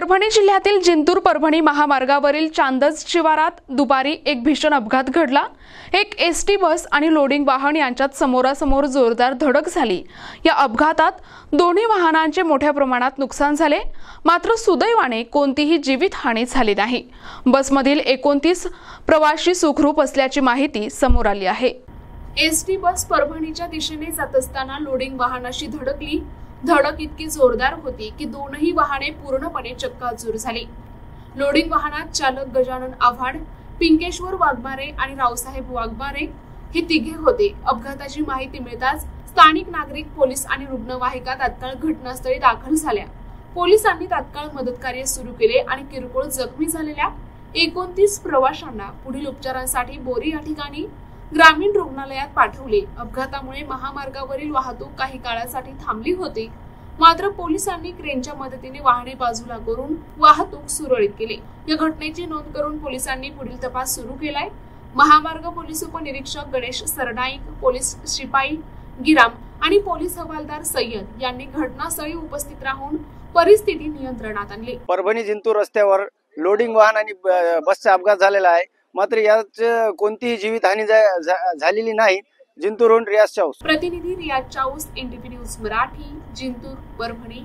परभणी जिल्ह्यातील जिंतूर परभणी महामार्गावरील चांदज शिवारात दुपारी एक भीषण अपघात घडला। एक एसटी बस आणि लोडिंग वाहन यांच्यात समोरासमोर जोरदार धडक झाली। या अपघातात दोन्ही वाहनांचे मोठ्या प्रमाणात नुकसान झाले, मात्र सुदैवाने कोणतीही जीवितहानी झाली नाही। बसमधील 29 प्रवासी सुखरूप असल्याची माहिती समोर आली आहे। एसटी बस परभणीच्या दिशेने जात असताना लोडिंग वाहनाशी धडकली। धडक इतकी जोरदार होती की दोनही वाहने पूर्णपणे चक्काचूर झाली। लोडिंग वाहनात चालक गजानन आव्हाड, पिंकेश्वर वाघमारे आणि रावसाहेब वाघमारे हे तिघे होते। अपघाताची माहिती मिळताच स्थानिक नागरिक, पोलीस आणि रुग्णवाहिका तात्काळ घटनास्थळी दाखल झाल्या। पोलिसांनी तात्काळ मदतकार्य सुरू केले आणि किरकोळ जखमी झालेल्या 29 प्रवाशांना पुढील उपचारांसाठी बोरी या ठिकाणी ग्रामीण रुग्णालयात पाठवले। अपघातामुळे महामार्गावरील वाहतूक काही काळासाठी थांबली होती, मात्र पोलिसांनी क्रेनच्या मदतीने वाहने बाजूला करून वाहतूक सुरळीत केली। या घटनेची नोंद करून पोलिसांनी पुढील तपास सुरू केलाय। महामार्ग पोलीस उपनिरीक्षक गणेश सरनाईक, पोलीस शिपाई गिराम आणि पोलीस हवालदार सय्यद यांनी घटनास्थळी उपस्थित राहून परिस्थिती नियंत्रणात आणली। परभणी जिंतूर रस्त्यावर लोडिंग वाहन आणि बसचा अपघात झालेला आहे, मात्र यात कोणतीही जीवितहानी झालेली नाही। जिंतूरहून रियाज चाऊस, प्रतिनिधी रियाज चाऊस, NTV न्यूज मराठी, जिंतूर परभणी।